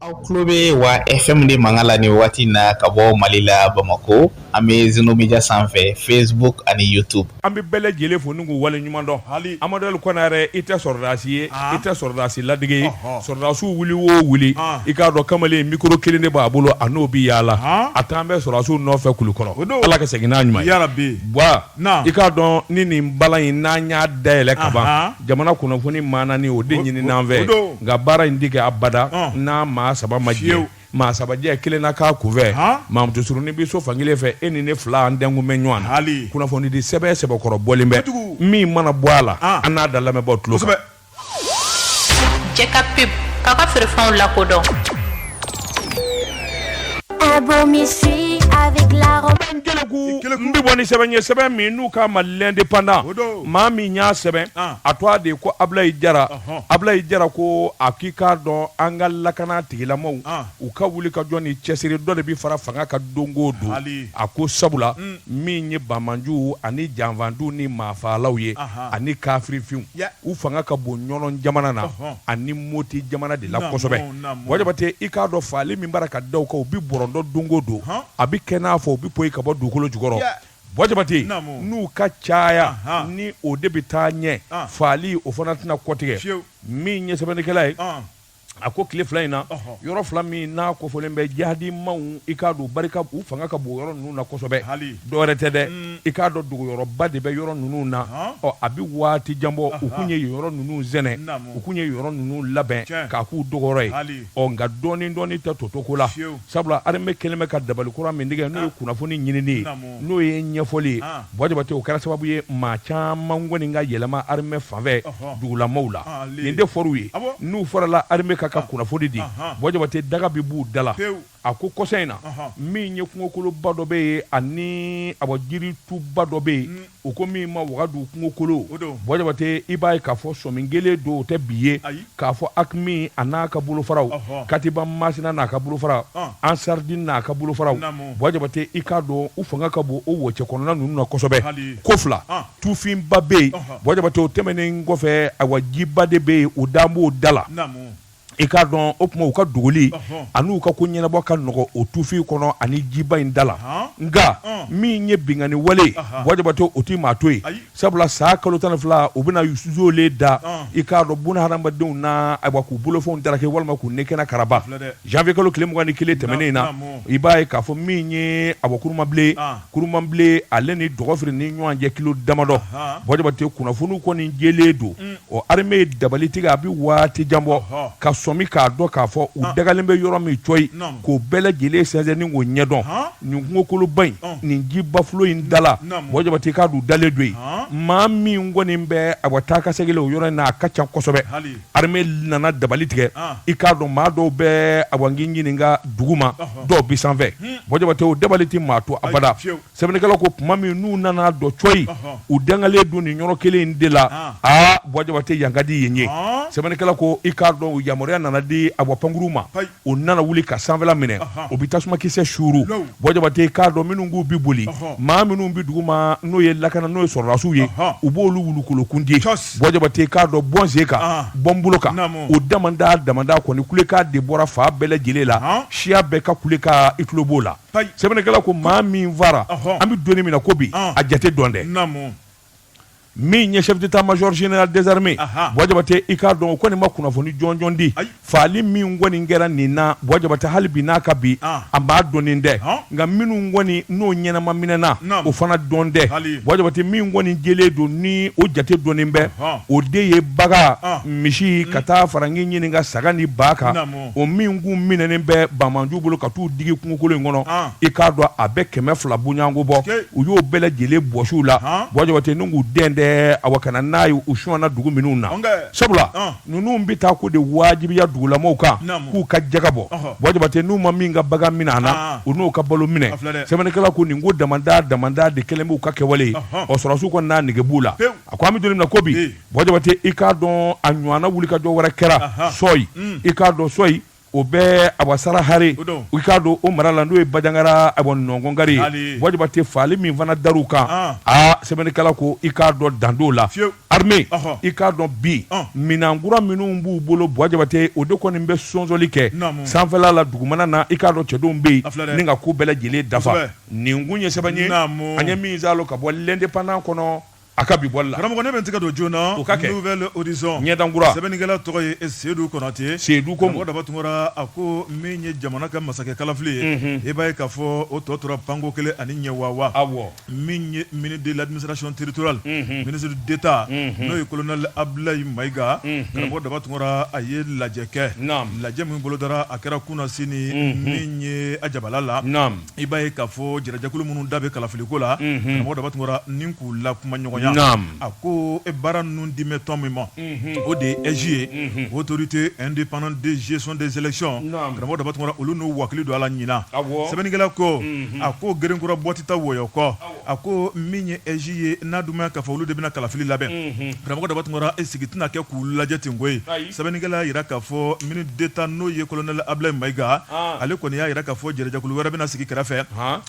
Aw tulo bɛ wa FM de mankan la nin waati na ka bɔ Mali la Bamakɔ an bɛ Zeno Media sanfɛ Facebook ani YouTube. An bɛ bɛɛ lajɛlen fo ni k'u wale ɲuman dɔn. Hali Amadou Kɔnɛ yɛrɛ i tɛ sɔrɔdasi ye i tɛ sɔrɔdasi ladege sɔrɔdasiw wuli o wuli i k'a dɔn kamalen micro kelen de b'a bolo a n'o bɛ yaala a t'an bɛ sɔrɔdasiw nɔfɛ kulukɔrɔ Ala ka segin n'a ɲuman ye. Yarabi. I k'a dɔn ni nin balan in n'an y'a dayɛlɛ ka ban jamana kunnafoni maanani o de ɲini n'an fɛ nka baara in ti kɛ abada n'a maa saba ma jɛ maa sabajɛ kelen na k'a kunfɛ Mamutu Surunin bi so fankelen fɛ e ni ne fila an dɛngun bɛ ɲɔgɔn na kunnafoni di sɛbɛ sɛbɛkɔrɔ bɔlen bɛ min mana bɔ a la an n'a da lamɛnbaw tulo kan. Jɛka pub k'a ka feerefɛnw lakodɔn. Un beau misui avec la robe. N bɛ bɔ ni sɛbɛn ye sɛbɛn min n'u k'a ma l'indépendant maa min y'a sɛbɛn a tɔgɔ de ko Ablaye Jara Ablaye Jara ko a k'i k'a dɔn an ka lakana tigilamaw u ka wuli ka jɔ ni cɛsiri dɔ de bi fara fanga ka don o don a ko sabula min ye Bamanju ani janfandu ni maafalaw ye ani kafirifinw u fanga ka bon ɲɔnɔn jamana na ani Moti jamana de la kosɛbɛ wajabate i k'a dɔn faali min bara ka da u kan u bi bɔrɔndɔ don o don a bi kɛ n'a fɔ u bi poyi ka bɔ dugukolo jukɔrɔ Wajabate n'u ka caya ni o de bi taa ɲɛ faali o fana tɛna kɔtigɛ min ye sɛbɛnnikɛla ye a ko tile fila in na yɔrɔ fila min n'a kofɔlen bɛ jihadimaw i k'a dɔn barika u fanga ka bon yɔrɔ ninnu na kosɛbɛ dɔwɛrɛ tɛ dɛ i k'a dɔn duguyɔrɔba de bɛ yɔrɔ ninnu na a bi waati jan bɔ u kun ye yɔrɔ ninnu zɛnɛ u kun ye yɔrɔ ninnu labɛn k'a k'u dɔgɔrɔ ye nka dɔɔni dɔɔni tɛ totoko la sabula armée kɛlen bɛ ka dabali kura min tigɛ n'o ye kunnafoni ɲinini ye n'o ye ɲɛfɔli ye Wajabate o kɛra sababu ye maa caman kɔni ka yɛlɛma armée fanfɛ dugulamaw la nin de fɔr'u ye n'u fɔrala armée ka kunnafoni di Wajabate daga bi b'u dala a ko kɔsɛn in na min ye kungokoloba dɔ bɛ yen ani jirituba dɔ bɛ yen u ko min ma wagadu kungokolo Wajabate i b'a ye k'a fɔ sɔmin kelen don o tɛ bi ye k'a fɔ Akimi a n'a ka bolofaraw Katiba Masina n'a ka bolofaraw Ansardi n'a ka bolofaraw Wajabate i k'a dɔn u fanga ka bon o wɔcɛ kɔnɔna ninnu na kosɛbɛ ko fila tufinba bɛ yen Wajabate o tɛmɛnen kɔfɛ jiba de bɛ yen o dan b'o da la i k'a dɔn o tuma u ka dogoli an'u ka ko ɲɛnabɔ ka nɔgɔ o tufin kɔnɔ ani jiba in da la nka min ye bingani wale Wajabate o ti maa to yen sabula saa kalo 12 u bɛna zole da i k'a dɔn buna hadamadenw na ayiwa k'u bolofɛnw darake walima k'u nekɛna karaba janvier kalo 21 tɛmɛnen na i b'a ye k'a fɔ min ye kurumanbilen ale ni dɔgɔfiri ni ɲɔgɔn cɛ kilo damadɔ Wajabate kunnafoniw kɔni jɛlen don o armée dabalitigi a bi waati jan bɔ ka sɔmi k'a dɔn k'a fɔ u dagalen bɛ yɔrɔ min coyi k'o bɛɛ lajɛlen sɛnsɛn ni k'o ɲɛdɔn nin kungokoloba in nin jibafulo in dala Wajabate k'a dun dalen don yen maa min kɔni bɛ a taa ka segin o yɔrɔ in na a ka ca kosɛbɛ armée nana dabali tigɛ i k'a dɔn maa dɔw bɛ a k'i ɲininka dugu ma dɔw bi sanfɛ Wajabate o dabali ti maa to abada sɛbɛnnikɛlaw ko tuma min n'u nana dɔn coyi u dangalen don nin yɔrɔ kelen in de la Wajabate yan ka di yen ye sɛbɛnnikɛlaw ko i k'a dɔn yamaruya nana di Awa Pankuru ma o nana wuli ka sanfɛla minɛ o bi tasuma kisɛ suuru Wajabate k'a dɔn minnu k'u bi boli maa minnu bi dugu ma n'o ye lakana n'o ye sɔrɔdasiw ye u b'olu wulukolokundi Wajabate k'a dɔn bɔn sen kan bɔn bolo kan o damanda kɔni kulekan de bɔra fa bɛɛ lajɛlen la siya bɛɛ ka kulekan i tulo b'o la sɛbɛnnikɛla ko maa min fara an bi donni min na ko bi a jate dɔn dɛ min ye chef d'état-major général des armées Wajabate i k'a dɔn o kɔni ma kunnafoni jɔnjɔn di faali min kɔni kɛra nin na Wajabate hali bi n'a ka bi a b'a dɔnnen dɛ nka minnu kɔni n'o ɲɛnama minɛna o fana dɔn dɛ Wajabate min kɔni jɛlen don ni o jate dɔnnen bɛ o de ye baga misi ka taa farangi ɲininka saga ni ba kan o min kun minɛnen bɛ Bamanju bolo ka t'u digi kungokolo in kɔnɔ i k'a dɔn a bɛ 200 bonyanko bɔ u y'o bɛɛ lajɛlen bɔsiw la Wajabate ni k'u den awa kana n'a ye u suwana dugu minnu na sabula ninnu bi taa ko de wajibiya dugulamaw kan k'u ka jaga bɔ Wajabate n'u ma min ka bagan minɛ a na u n'u ka balo minɛ sɛbɛnnikɛla ko nin ko damanda de kelen b'u ka kɛwale ye sɔrɔdasiw kɔni n'a nege b'u la a ko an bɛ don min na ko bi Wajabate i k'a dɔn a ɲɔgɔnna wuli ka jɔ wɛrɛ kɛra sɔyi i k'a dɔn sɔyi o bɛ Abasara Hare i k'a dɔn o mara la n'o ye Bajangara Nɔngɔngari Wajibate faali min fana dar'u kan sɛbɛnnikɛla ko i k'a dɔn dando la armée i k'a dɔn bi minɛnkura minnu b'u bolo Wajibate o de kɔni bɛ sɔnsɔli kɛ sanfɛla la dugumana na i k'a dɔn cɛdenw bɛ yen ni ka ko bɛɛ lajɛlen dafa nin kun ye sɛbɛn ye an ye min zalo ka bɔ l'indépendant kɔnɔ a ka bi bɔli la karamɔgɔ ne bɛ n tɛgɛ don joona o ka kɛ nouvelle horizon ɲɛdankura sɛbɛnnikɛla tɔgɔ ye Seydou Konate Seydou ko mɔgɔ daba tungora a ko min ye jamana ka masakɛ kalafili ye i b'a ye k'a fɔ o tɔ tora panko kelen ani ɲɛwawa min ye ministre de l'administration territoriale ministre d'État n'o ye colonel Abdoulaye Maïga karamɔgɔ daba tungora a ye lajɛ kɛ lajɛ min bolo dara a kɛra kunna sini min ye a jabala la i b'a ye k'a fɔ jɛrɛjɛkulu minnu da bɛ kalafiliko la karamɔgɔ daba tungora ni k'u la kuma ɲɔgɔn a ko baara ninnu di mɛ tɔn min ma o de ye EJ ye autorité indépendante de gestion des élections karamɔgɔ daba tungora olu n'u wakili don a la ɲina sɛbɛnnikɛla ko a ko gerenkura bɔti ta wɔyɔ kɔ a ko min ye EJ ye n'a dun ma k'a fɔ olu de bɛna kalafili labɛn karamɔgɔ daba tungora sigi tɛna kɛ k'u lajɛ ten koyi sɛbɛnnikɛla yira k'a fɔ ministre d'État n'o ye colonel Abdoulaye Maïga ale kɔni y'a yira k'a fɔ jɛrɛjɛkulu wɛrɛ bɛna sigi kɛrɛfɛ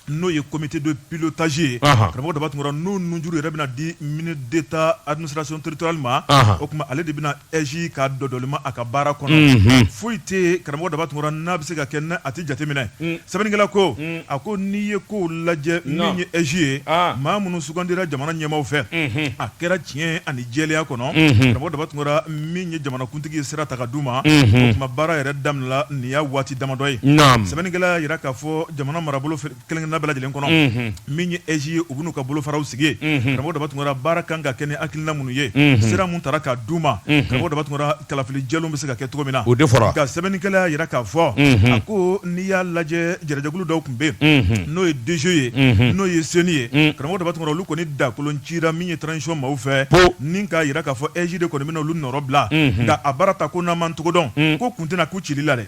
n'o ye comité de pilotage ye karamɔgɔ daba tungora n'o nunjuru yɛrɛ bɛna di ministre d'État administration territoriale ma o kuma ale de bɛna EJ ka dɔdɔlima a ka baara kɔnɔ foyi tɛ karamɔgɔ daba tungora n'a bɛ se ka kɛ n'a a tɛ jateminɛ sɛbɛnnikɛla ko a ko n'i ye kow lajɛ min ye EJ ye maa minnu sugandira jamana ɲɛmaaw fɛ a kɛra tiɲɛ ani jɛlenya kɔnɔ karamɔgɔ daba tungora min ye jamanakuntigi ye sira ta ka d'u ma o kuma baara yɛrɛ daminɛla nin y'a waati damadɔ ye sɛbɛnnikɛla yira k'a fɔ jamana marabolo kelen-kelenna bɛɛ lajɛlen kɔnɔ min ye EJ ye u bɛn'u ka bolofaraw sigi karamɔgɔ daba tungora baara kan ka kɛ ni hakilina minnu ye sira mun tara ka d'u ma karamɔgɔ daba tungora kalafili jɛlenw bɛ se ka kɛ cogo min na o de fɔra nka sɛbɛnnikɛla yira k'a fɔ a ko n'i y'a lajɛ jɛrɛjɛkulu dɔw tun bɛ yen n'o ye DG ye n'o ye CENI ye karamɔgɔ daba tungora olu kɔni dakolon cira min ye transition maaw fɛ ni k'a yira k'a fɔ EJ de kɔni bɛna olu nɔrɔ bila nka a baara ta ko n'an man cogo dɔn ko kun tɛna ku cili la dɛ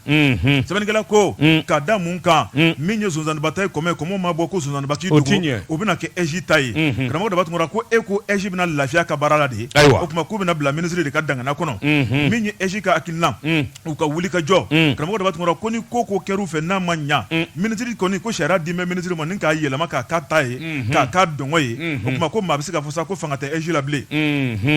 sɛbɛnnikɛla ko ka da mun kan min ye zonzaniba ta ye kɔmɔ ma bɔ ko zonzaniba k'i dogo o bɛna kɛ EJ ta ye karamɔgɔ daba tungora ko e ko EJ bɛna lafiya ka baara la de ye o kuma k'u bɛna bila ministre de ka dangana kɔnɔ min ye EJ ka hakilina u ka wuli ka jɔ karamɔgɔ daba tungora ko ni ko kɛr'u fɛ n'a ma ɲa ministre kɔni ko sariya di mɛ ministre ma ni k'a yɛlɛma k'a k'a ta ye k'a k'a dɔngɔ ye o kuma ko maa bɛ se ka fɔ sa ko fanga tɛ EJ la bilen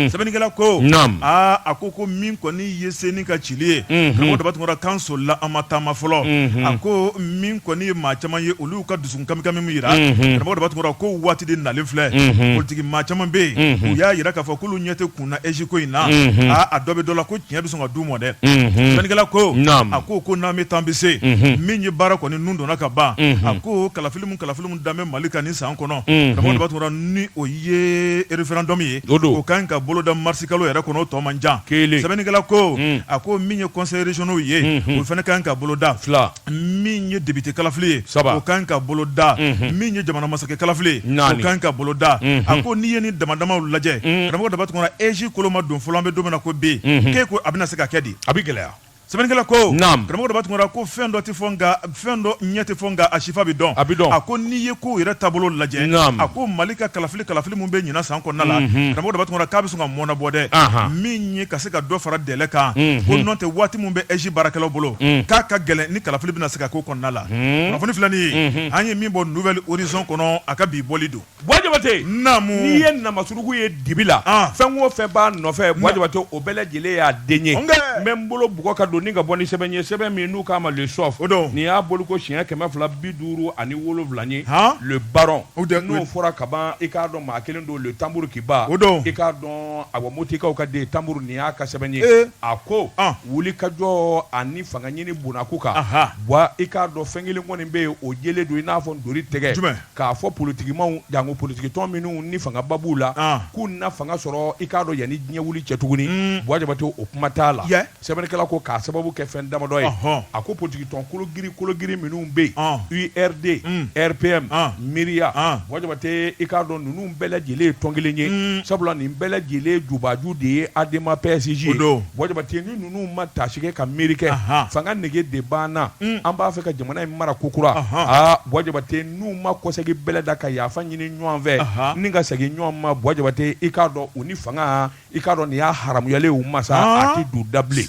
sɛbɛnnikɛla ko a ko min kɔni ye CENI ka cili ye karamɔgɔ daba tungora kan solila an ma taama fɔlɔ a ko min kɔni ye maa caman ye olu ka dusukun kamikami min yira karamɔgɔ daba tungora ko waati de nalen filɛ politiki maa caman bɛ yen u y'a yira k'a fɔ k'olu ɲɛ tɛ kunna EJ ko in na a dɔ bɛ dɔ la ko tiɲɛ bɛ sɔn ka d'u ma dɛ sɛbɛnnikɛla ko a ko n'an bɛ taa an bɛ se min ye baara kɔni nun donna ka ban a ko kalafili mun danbɛ Mali kan ni san kɔnɔ karamɔgɔ daba tungora ni o ye référendum ye o kan ka boloda mars kalo yɛrɛ kɔnɔ o tɔ man jan sɛbɛnnikɛla ko a ko min ye conseil régionaux ye o fana kan ka boloda min ye député kalafili ye o kan ka boloda min ye jamana masakɛ kalafili ye o kan ka boloda a ko n'i ye ni damadamaw lajɛ karamɔgɔ daba tungora EJ kolo ma don fɔlɔ an bɛ don min na ko bi k'e ko a bɛna se ka kɛ di a bɛ gɛlɛya sɛbɛnnikɛla ko karamɔgɔ daba tungora ko fɛn dɔ tɛ fɔ nka fɛn dɔ ɲɛ tɛ fɔ nka a sifa bɛ dɔn a ko n'i ye ko yɛrɛ taabolo lajɛ a ko Mali ka kalafili mun bɛ ɲina san kɔnɔna la karamɔgɔ daba tungora k'a bɛ sɔn ka mɔnabɔ dɛ min ye ka se ka dɔ fara dɛlɛ kan ko n'o tɛ waati min bɛ EJ baarakɛlaw bolo k'a ka gɛlɛn ni kalafili bɛna se ka k'o kɔnɔna la kunnafoni filɛ nin ye an ye min bɔ nouvelle horizon kɔnɔ a ka bi bɔli don Wajibate n'i ye namasuruku ye dibi la fɛn o fɛn b'a nɔfɛ Wajibate o bɛɛ lajɛlen y'a den ye n bɛ n bolo bugɔ ka don ni ka bɔ ni sɛbɛn ye sɛbɛn min n'u k'a ma le sof nin y'a boli ko siɲɛ 257 ye le baron n'o fɔra ka ban i k'a dɔn maa kelen don le tambour qui bat i k'a dɔn awɔ motikaw ka den tambour nin y'a ka sɛbɛn ye a ko wuli ka jɔ ani fanga ɲini bonaku kan wa i k'a dɔn fɛn kelen kɔni bɛ yen o jɛlen don i n'a fɔ ntori tɛgɛ k'a fɔ politikimaw jango politikitɔn minnu ni fangaba b'u la k'u na fanga sɔrɔ i k'a dɔn yanni diɲɛ wuli cɛ tuguni Wajibate o kuma t'a la sɛbɛnnikɛla ko k'a sababu kɛ fɛn damadɔ ye a ko politikitɔn kologiri minnu bɛ yen URD RPM Miria Wajibate i k'a dɔn ninnu bɛɛ lajɛlen ye tɔn kelen ye sabula nin bɛɛ lajɛlen jubaju de ye ADEMA PSG Wajibate ni ninnu ma tasi kɛ ka miiri kɛ fanga nege de banna an b'a fɛ ka jamana in mara kokura Wajibate n'u ma kɔsɛgi bɛlɛ da ka yafa ɲini ɲɔgɔn fɛ ni ka segin ɲɔgɔn ma Wajibate i k'a dɔn u ni fanga i k'a dɔn nin y'a haramuyalen u ma sa a tɛ du da bilen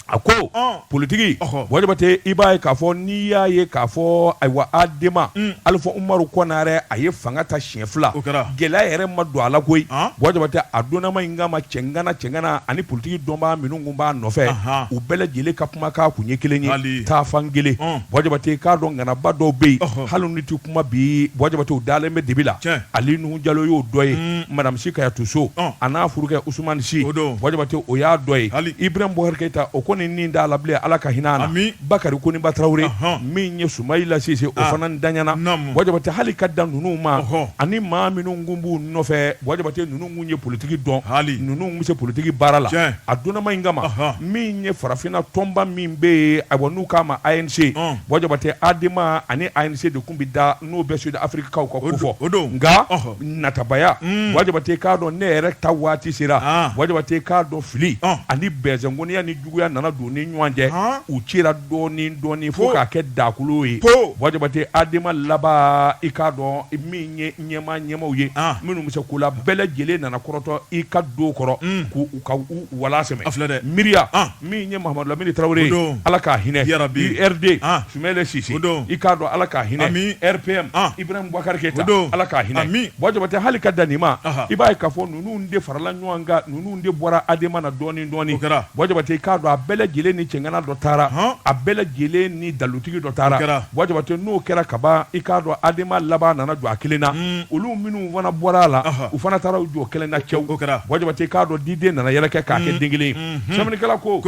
a ko politiki wajibate i b'a ye k'a fɔ n'i y'a ye k'a fɔ ayiwa Adema Alifa Umaru Konare a ye fanga ta siɲɛ 2 gɛlɛya yɛrɛ ma don a la koyi wajibate a donnama in kama cɛngana ani politiki dɔnbaa minnu kun b'a nɔfɛ u bɛɛ lajɛlen ka kumakan kun ye kelen ye taafan kelen wajibate k'a dɔn ŋanaba dɔw bɛ yen hali ni ti kuma bi wajibate u dalen bɛ dibi la Ali Nuhu Jalo y'o dɔ ye Madame Sikayatu So a n'a furukɛ Usumani Si wajibate o y'a dɔ ye Ibrahim Boubacar Keita o kɔni nin da la bilen Ala ka hinɛ na Bakari Koniba Traoré min ye Soumaïla Cissé o fana daɲana wajibate hali ka da ninnu ma ani maa minnu kun b'u nɔfɛ wajibate ninnu kun ye politiki dɔn ninnu bɛ se politiki baara la a donnama in kama min ye farafinna tɔnba min bɛ yen ayiwa n'u k'a ma ANC wajibate Adema ani ANC de kun bɛ da n'o bɛ Sud Africaw ka ko fɔ nka natabaya wajibate k'a dɔn ne yɛrɛ ta waati sera wajibate k'a dɔn fili ani bɛnsɛngoniya ni juguya nana don ni ɲɔgɔn cɛ u cira dɔɔni fo k'a kɛ dakulu ye wajibate Adema laban i k'a dɔn min ye ɲɛmaw ye minnu bɛ se k'u la bɛɛ lajɛlen nana kɔrɔtɔ i ka do kɔrɔ k'u ka wala sɛmɛ miiriya min ye Mahamadu Lamini Traoré Ala k'a hinɛ IRD Soumaïla Cissé i k'a dɔn Ala k'a hinɛ RPM Ibrahim Boubacar Keita Ala k'a hinɛ wajibate hali ka dan nin ma i b'a ye k'a fɔ ninnu de farala ɲɔgɔn kan ninnu de bɔra Adema na dɔɔni wajibate i k'a dɔn a bɛɛ lajɛlen ni cɛngana dɔ taara a bɛɛ lajɛlen ni dalutigi dɔ taara wajibate n'o kɛra kaban i k'a dɔn Adema laban nana jɔ a kelen na olu minnu fana bɔra a la u fana taara u jɔ kelen na cɛw wajibate i k'a dɔn diden nana yɛrɛ kɛ k'a kɛ den kelen ye sɛbɛnnikɛla ko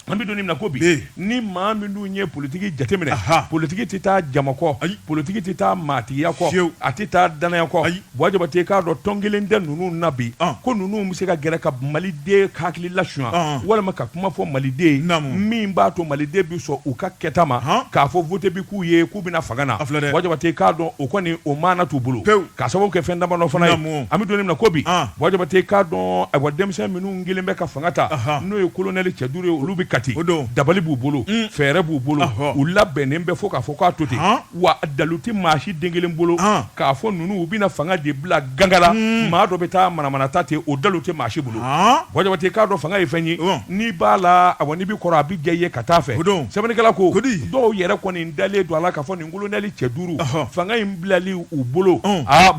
an bɛ don min na ko bi ni maa minnu ye politiki jateminɛ politiki tɛ taa jamakɔ politiki tɛ taa maatigiya kɔ a tɛ taa danaya kɔ wajibate k'a dɔn tɔn kelen tɛ ninnu na bi ko ninnu bɛ se ka gɛrɛ ka maliden hakili lasuɲɛ walima ka kuma fɔ maliden min b'a to maliden bɛ sɔn u ka kɛta ma k'a fɔ vote bi k'u ye k'u bɛna fanga na wajibate k'a dɔn o kɔni o maana t'u bolo k'a sababu kɛ fɛn damadɔ fana ye an bɛ don min na ko bi wajibate k'a dɔn ayiwa denmisɛn minnu kelen bɛ ka fanga ta n'o ye kolonɛli Cɛduru ye olu bɛ kati dabali b'u bolo fɛɛrɛ b'u bolo u labɛnnen bɛ fo k'a fɔ k'a to ten wa dalu tɛ maa si den kelen bolo k'a fɔ ninnu u bɛna fanga de bila gangala maa dɔ bɛ taa manamanata ten o dalu tɛ maa si bolo wajibate k'a dɔn fanga ye fɛn ye n'i b'a la awa n'i bɛ kɔrɔ a bɛ diya i ye ka taa fɛ sɛbɛnnikɛla ko dɔw yɛrɛ kɔni dalen don a la k'a fɔ nin kolonɛli Cɛduru fanga in bilali u bolo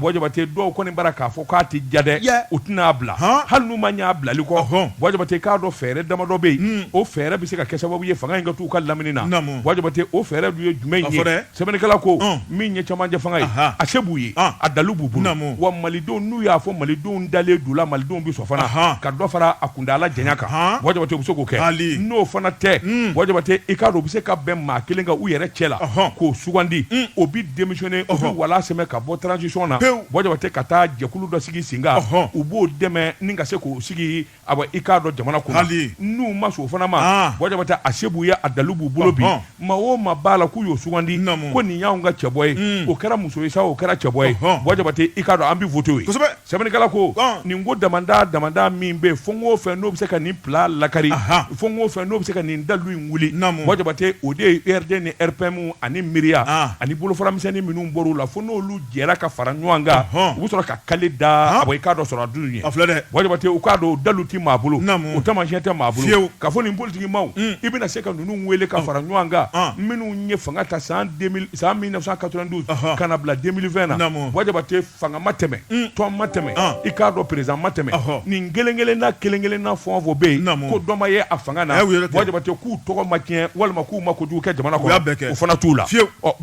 wajibate dɔw kɔni bara k'a fɔ k'a tɛ diya dɛ u tɛna bila hali n'u ma ɲɛ bilali kɔ wajibate k'a dɔn fɛɛrɛ damadɔ bɛ yen o fɛɛrɛ bɛ se ka kɛ sababu ye fanga in ka t'u ka lamini na wajibate o fɛɛrɛ dun ye jumɛn ye sɛbɛnnikɛla ko min ye camancɛ fanga ye a se b'u ye a dalu b'u bolo wa malidenw n'u y'a fɔ malidenw dalen du la malidenw bɛ sɔn fana ka dɔ fara a kundala janya kan wajibate u bɛ se k'o kɛ n'o fana tɛ wajibate i k'a dɔn u bɛ se ka bɛn maa kelen kan u yɛrɛ cɛ la k'o sugandi o bɛ démissionner o bɛ wala sɛmɛ ka bɔ transition na wajibate ka taa jɛkulu dɔ sigi sen kan u b'o dɛmɛ ni ka se k'o sigi awa i k'a dɔn jamana kɔnɔ n'u ma sɔn o fana ma wajibate a se b'u ye a dalu b'u bolo bi maa o maa b'a la k'u y'o sugandi ko nin y'anw ka cɛbɔ ye o kɛra muso ye sa o kɛra cɛbɔ ye wajibate i k'a dɔn an bɛ vote ye sɛbɛnnikɛla ko nin ko damanda min bɛ yen fɛn o fɛn n'o bɛ se ka nin pla lakari fɛn o fɛn n'o bɛ se ka nin dalu in wuli wajibate o de ye URD ni RPM ani miiriya ani bolofara-misɛnnin minnu bɔr'u la fo n'olu jɛra ka fara ɲɔgɔn kan u bɛ sɔrɔ ka kale da i k'a dɔn sɔrɔ a dun ye wajibate u k'a dɔn dalu tɛ maa bolo o taamasiyɛn tɛ maa bolo k'a fɔ nin politiki maaw i bɛna se ka ninnu wele ka fara ɲɔgɔn kan minnu ye fanga ta san 1992 ka na bila 2020 na wajibate fanga ma tɛmɛ tɔn ma tɛmɛ i k'a dɔn président ma tɛmɛ nin kelen-kelenna fɛn o fɛn bɛ yen ko dɔ ma ye a fanga na wajibate k'u tɔgɔ ma tiɲɛ walima k'u ma kojugu kɛ jamana kɔnɔ o fana t'u la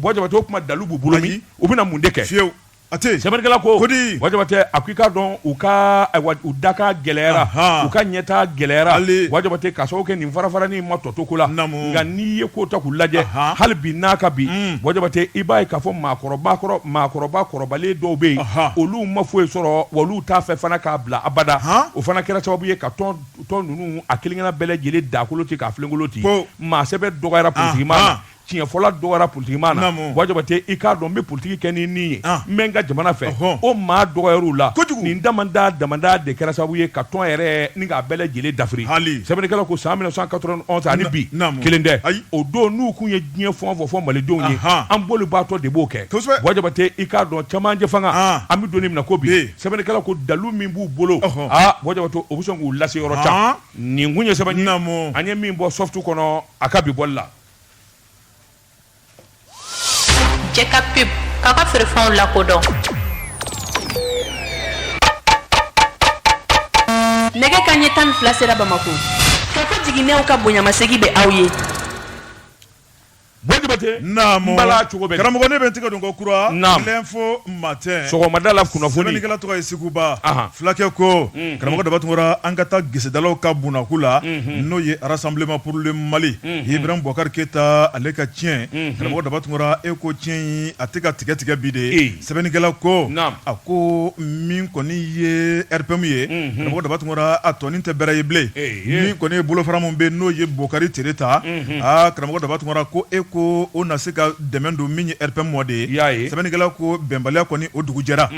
wajibate o kuma dalu b'u bolo min u bɛna mun de kɛ sɛbɛnnikɛla ko wajibate a ko i k'a dɔn u da ka gɛlɛyara u ka ɲɛta gɛlɛyara wajibate k'a sababu kɛ nin fara-faranin ma tɔ to ko la nka n'i ye ko ta k'u lajɛ hali bi n'a ka bi wajibate i b'a ye k'a fɔ maakɔrɔba kɔrɔbalen dɔw bɛ yen olu ma foyi sɔrɔ wa olu t'a fɛ fana k'a bila abada o fana kɛra sababu ye ka tɔn ninnu a kelen-kelenna bɛɛ lajɛlen dakolo ten k'a filenkolo ten maa sɛbɛ dɔgɔyara politigima na tiɲɛ fɔla dɔgɔra politique ma na wajaba tɛ i k'a dɔn n bɛ politique kɛ ni nin ye n bɛ n ka jamana fɛ o maa dɔgɔyar'u la nin damanda de kɛra sababu ye ka tɔn yɛrɛ ni k'a bɛɛ lajɛlen dafiri sɛbɛnnikɛlaw ko san 1991 ani bi kelen tɛ o don n'u kun ye diɲɛ fɛn o fɔ malidenw ye an bolo baatɔ de b'o kɛ wajaba tɛ i k'a dɔn camancɛ fanga an bɛ don min na ko bi sɛbɛnnikɛlaw ko dalu min b'u bolo wajaba tɛ o bɛ sɔn k'u lase yɔrɔ can nin kun ye sɛbɛnni an ye min bɔ soft kɔnɔ a ka bi bɔli la Jeka pub k'a ka feerefɛnw lakodɔn nɛgɛ kanɲɛ 12 sera Bamako ka ko jiginɛw ka bonyamasegi bɛ aw ye Mbala cogo bɛ karamɔgɔ ne bɛ tigɛ don ko kura l'info matin sɔgɔmada la kunnafoni sɛbɛnnikɛla tɔgɔ ye Seguba fulakɛ ko karamɔgɔ Dabatungura an ka taa gesedalaw ka bunako la n'o ye Rassemblement pour le Mali Ibrahim Boubacar Keita ale ka tiɲɛ karamɔgɔ Dabatungura e ko tiɲɛ a tɛ ka tigɛ bi de sɛbɛnnikɛla ko a ko min kɔni ye RPM ye karamɔgɔ Dabatungura a tɔnin tɛ bɛrɛ ye bilen min kɔni ye bolofara min bɛ n'o ye Bokari Tereta karamɔgɔ Dabatungura ko e ko o na se ka dɛmɛ don min ye RPM mɔden ye sɛbɛnnikɛla ko bɛnbaliya kɔni o dugu jɛra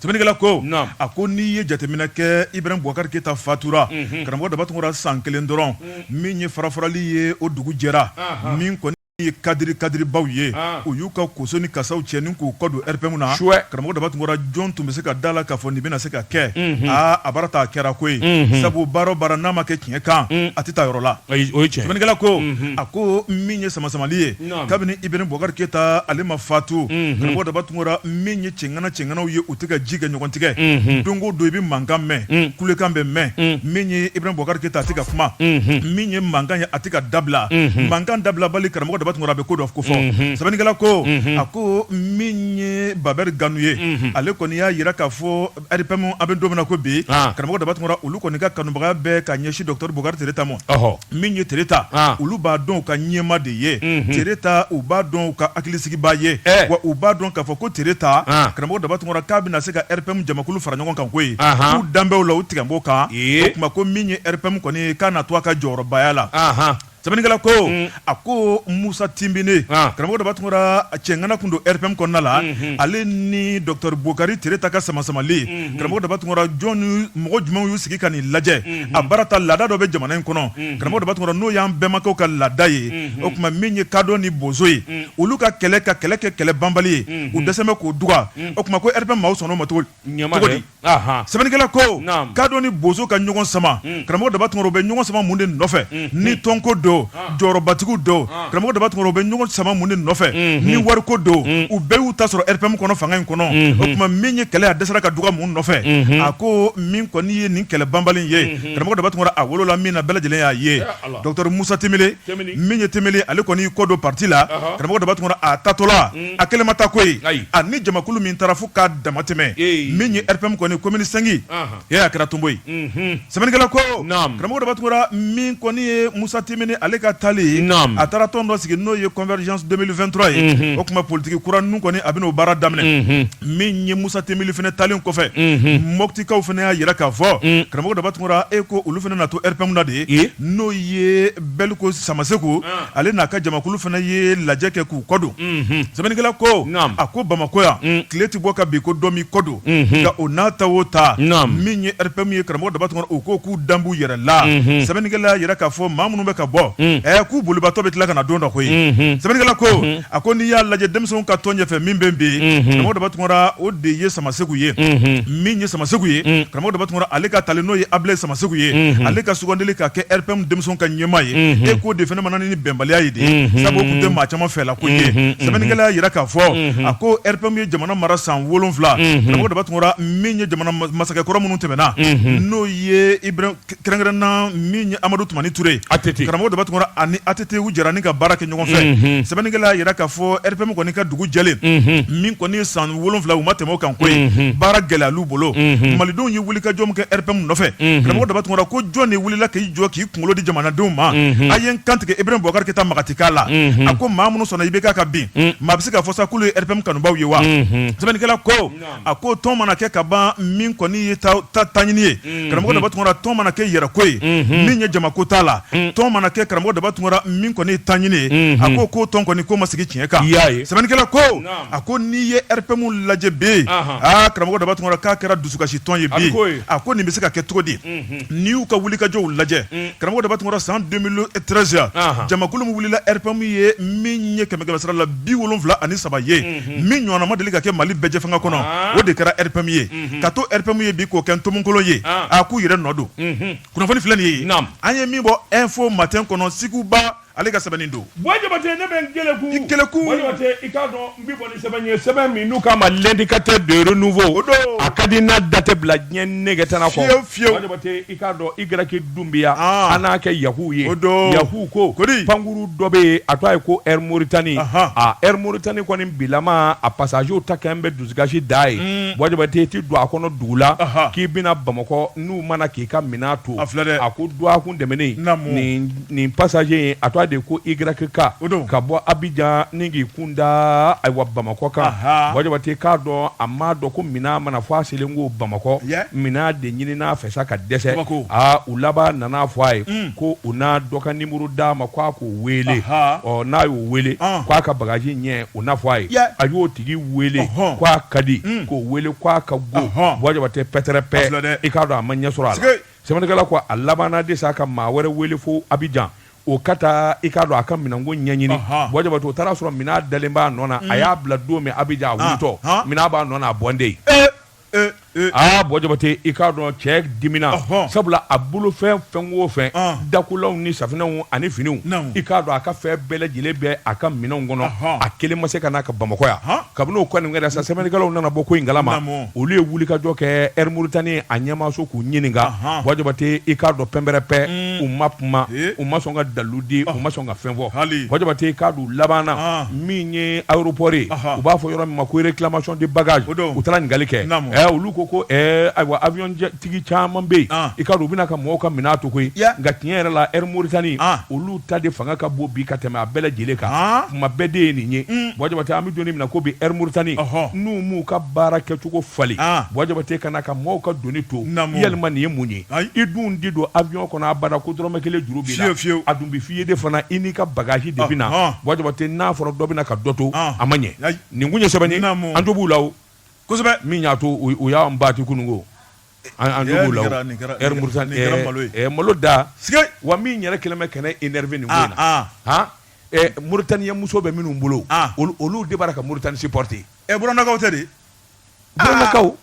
sɛbɛnnikɛla ko a ko n'i ye jateminɛ kɛ Ibrahim Boubacar Keita fatura karamɔgɔ Dabatungura san 1 dɔrɔn min ye farafarali ye o dugu jɛra min kɔni ye kadiri baw ye o y'u ka koso ni kasaw cɛ ni k'u kɔ don RPM na karamɔgɔ Dabatungura jɔn tun bɛ se ka da la k'a fɔ nin bɛna se ka kɛ a baara t'a kɛra ko ye sabu baara o baara n'a ma kɛ tiɲɛ kan a tɛ taa yɔrɔ la sɛbɛnnikɛla ko a ko min ye samasamali ye kabini Ibrahim Boubacar Keita ale ma fatu karamɔgɔ Dabatungura min ye cɛŋanaw ye u tɛ ka ji kɛ ɲɔgɔn tigɛ don o don i bɛ mankan mɛn kulekan bɛ mɛn min ye Ibrahim Boubacar Keita a tɛ ka kuma min ye mankan ye a tɛ ka dabila mankan dabilabali karamɔgɔ Dabatungura bɛ ko dɔ ko fɔ sɛbɛnnikɛla ko a ko min ye Babɛri Ganu ye ale kɔni y'a yira k'a fɔ RPM an bɛ don min na ko bi karamɔgɔ Dabatungura olu kɔni ka kanubaga bɛɛ ka ɲɛsin Dr Boubacar Tereta ma min ye Tereta olu b'a dɔn u ka ɲɛma de ye Tereta u b'a dɔn u ka hakilisigibaa ye wa u b'a dɔn k'a fɔ ko Tereta karamɔgɔ Dabatungura k'a bɛna se ka RPM jamakulu fara ɲɔgɔn kan ko ye k'u danbew la u tigɛnbɔ kan o tuma ko min ye RPM kɔni ye k'a na to a ka jɔyɔrɔbaya la sɛbɛnnikɛla ko a ko Musa Timbine karamɔgɔ Dabatungura cɛŋana kun don RPM kɔnɔna la ale ni Dr Bokari Tereta ka samasamali karamɔgɔ Dabatungura mɔgɔ jumɛnw y'u sigi ka nin lajɛ a baara ta laada dɔ bɛ jamana in kɔnɔ karamɔgɔ Dabatungura n'o y'an bɛnbakɛw ka laada ye o tuma min ye kadɔ ni bozo ye olu ka kɛlɛ kɛ kɛlɛ banbali ye u dɛsɛ bɛ k'o duga o tuma ko RPM maaw sɔnn'o ma cogo di sɛbɛnnikɛla ko kadɔ ni bozo ka ɲɔgɔn sama karamɔgɔ Dabatungura u bɛ ɲɔgɔn sama mun de nɔfɛ ni tɔnko do jɔyɔrɔbatigiw do karamɔgɔ Dabatungura u bɛ ɲɔgɔn sama mun de nɔfɛ ni wariko do u bɛɛ y'u ta sɔrɔ RPM kɔnɔ fanga in kɔnɔ o tuma min ye kɛlɛ a dɛsɛra ka duga mun nɔfɛ a ko min kɔni ye nin kɛlɛ banbali ye karamɔgɔ Dabatungura a wolola min na bɛɛ lajɛlen y'a ye Dr Musa Temele min ye Temele ale kɔni y'i kɔ don parti la karamɔgɔ Dabatungura a tatɔla a kelen ma taa ko ye a ni jamakulu min taara fo k'a dama tɛmɛ min ye RPM kɔni commune 5 a kɛra tonbo ye sɛbɛnnikɛla ko karamɔgɔ Dabatungura min kɔni ye Musa Temele ale ka tali a taara tɔn dɔ sigi n'o ye convergence 2023 ye o kuma politiki kura ninnu kɔni a bɛna o baara daminɛ min ye Musa Temele fana talen kɔfɛ Moptikaw fana y'a yira k'a fɔ karamɔgɔ Dabatungura e ko olu fana na to RPM na de ye n'o ye Beliko Samaseku ale n'a ka jamakulu fana ye lajɛ kɛ k'u kɔ don sɛbɛnnikɛla ko a ko Bamako yan tile ti bɔ ka bi ko dɔ min kɔ don nka o n'a ta o ta min ye RPM ye karamɔgɔ Dabatungura o ko k'u danb'u yɛrɛ la sɛbɛnnikɛla yira k'a fɔ maa minnu bɛ ka bɔ k'u bolibatɔ bɛ tila ka na don dɔ ko ye sɛbɛnnikɛla ko a ko n'i y'a lajɛ denmisɛnw ka tɔn ɲɛfɛ min bɛ bi karamɔgɔ Dabatungura o de ye Samasegu ye min ye Samasegu ye karamɔgɔ Dabatungura ale ka tali n'o ye Abilaye Samasegu ye ale ka sugandili ka kɛ RPM denmisɛnw ka ɲɛmaa ye e k'o de fana mana ni bɛnbaliya ye de sabu o tun tɛ maa caman fɛla ko ye sɛbɛnnikɛla y'a yira k'a fɔ a ko RPM ye jamana mara san 7 karamɔgɔ Dabatungura min ye jamana masakɛ kɔrɔ minnu tɛmɛna n'o ye Ibrahim kɛrɛnkɛrɛnna min ye Amadu Tumani Ture karamɔgɔ Dabatungura ani ATT u jɛra ni ka baara kɛ ɲɔgɔn fɛ sɛbɛnnikɛla y'a yira k'a fɔ RPM kɔni ka dugu jɛlen min kɔni ye san 7 u ma tɛmɛ o kan ko ye baara gɛlɛyal'u bolo malidenw ye wulikajɔ min kɛ RPM nɔfɛ karamɔgɔ Dabatungura ko jɔn de wulila k'i jɔ k'i kunkolo di jamanadenw ma a ye n kantigɛ Ibrahim Boubacar Keita magati k'a la a ko maa minnu sɔnna IBK ka bin maa bɛ se k'a fɔ sa k'olu ye RPM kanubaw ye wa sɛbɛnnikɛla ko a ko tɔn mana kɛ ka ban min kɔni ye taɲini ye karamɔgɔ Dabatungura tɔn mana kɛ yɛrɛko ye min ye jamako t'a la tɔn mana kɛ karamɔgɔ daba tungara min kɔni taɲini a ko ko tɔn kɔni ko ma sigi tiɲɛ kan sɛbɛnnikɛla ko a ko n'i ye RPM lajɛ be karamɔgɔ daba tungara k'a kɛra dusukasi tɔn ye bi a ko nin bɛ se ka kɛ cogo di n'i y'u ka wulikajɔw lajɛ karamɔgɔ daba tungara san 2013 jamakulu min wulila RPM ye min ye kɛmɛ sara la 73 ye min ɲɔgɔnna ma deli ka kɛ Mali bɛɛ fanga kɔnɔ o de kɛra RPM ye ka to RPM ye bi k'o kɛ ntomokolon ye a k'u yɛrɛ nɔ don kunnafoni filɛ nin ye an ye min bɔ info matin kɔnɔ Siguba ale ka sɛbɛnnin don Jabate ne bɛ Ngeleku Jabate i k'a dɔn n bɛ bɔ ni sɛbɛn ye sɛbɛn min n'u k'a ma l'indicateur de renouveau a ka di n'a date bila diɲɛ nɛgɛ tana kɔ fiyewu Jabate i k'a dɔn Y Dunbiya an n'a kɛ Yahu ye Yahu ko pankuru dɔ bɛ yen a tɔgɔ ye ko Air Mauritanie Air Mauritanie kɔni bilama a passager ta kɛ n bɛ dusukasi da ye Jabate i ti don a kɔnɔ dugu la k'i bɛna Bamakɔ n'u mana k'i ka minɛn to a ko don a kun tɛmɛnen nin passager in a tɔgɔ de ko YK ka bɔ Abidjan ni k'i kunda ayiwa Bamakɔ kan Jabate k'a dɔn a ma dɔn ko minɛn mana fɔ a selen ko Bamakɔ minɛn de ɲinina fɛ sa ka dɛsɛ u laban nana fɔ a ye ko u n'a dɔ ka numéro d'a ma k'a k'o wele n'a y'o wele k'a ka bagaji ɲɛ u n'a fɔ a ye a y'o tigi wele k'a ka di k'o wele k'a ka go Jabate pɛtɛrɛpɛ i k'a dɔn a ma ɲɛ sɔrɔ a la sɛbɛnnikɛla ko a labanna de sa ka maa wɛrɛ wele fo Abidjan o ka taa i k'a dɔn a ka minɛnko ɲɛɲini Jabate o taara sɔrɔ minɛn dalen b'a nɔ na a y'a bila don min Abidjan a wulitɔ minɛn b'a nɔ na a bɔnden Jabate i k'a dɔn cɛ dimina sabula a bolo fɛn o fɛn dakulaw ni safinɛw ani finiw i k'a dɔn a ka fɛn bɛɛ lajɛlen bɛ a ka minɛnw kɔnɔ a kelen ma se ka n'a ka Bamakɔ yan kabini o kɔni kɛra sa sɛbɛnnikɛlaw nana bɔ ko in kalama olu ye wulikajɔ kɛ Air Mauritanie a ɲɛmaaso k'u ɲininka Jabate i k'a dɔn pɛnpɛrɛpɛ u ma kuma u ma sɔn ka dalu di u ma sɔn ka fɛn fɔ Jabate i k'a dɔn labanna min ye aéroport ye u b'a fɔ yɔrɔ min ma ko réclamation de bagage u taara ɲininkali kɛ olu ko ayiwa avion tigi caman bɛ yen i ka don u bɛna ka mɔgɔw ka minɛn to koyi nka tiɲɛ yɛrɛ la Air Mauritanie olu ta de fanga ka bon bi ka tɛmɛ a bɛɛ lajɛlen kan kuma bɛɛ de ye nin ye Jabate an bɛ don min na ko bi Air Mauritanie n'u m'u ka baara kɛcogo falen Jabate ka na ka mɔgɔw ka doni to yalima nin ye mun ye i dun di don avion kɔnɔ abada ko dɔrɔmɛ kelen juru b'i la a dun bɛ f'i ye de fana i n'i ka bagaji de bɛ na Jabate n'a fɔra dɔ bɛna ka dɔ to a ma ɲɛ nin kun ye sɛbɛn ye an jo b'u la o kosɛbɛ min y'a to u y'an baati kununko an jo b'u la Air Mauritanie malo da wa min yɛrɛ kɛlen bɛ kɛnɛ énervé nin ko in na Mauritanie muso bɛ minnu bolo olu de b'a ka Mauritanie supporter buranakaw tɛ de buranakaw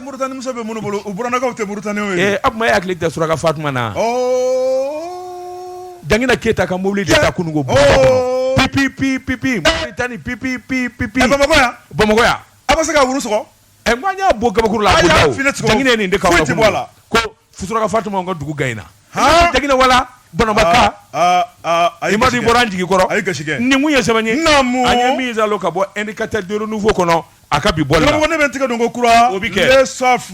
Mauritanie muso bɛ minnu bolo o buranakaw tɛ Mauritanie ye a kuma e hakili tɛ Suraka Fatuma na Jangina Keita ka mobili de ta kununko pipi Mauritanie pipi Bamakɔ yan a ma se ka wuru sɔgɔ n ko an y'a bɔ gabakuru la a bɔ Jangina nin de ka ko Suraka Fatuma ka dugu gayina Jangina wala Banabaka i ma di bɔra an jigi kɔrɔ a ye gasi kɛ nin kun ye sɛbɛn ye an ye min zalo ka bɔ indicateur de renouveau kɔnɔ a ka bi bɔli la ne bɛ n tigɛ don ko kura o bi kɛ le soif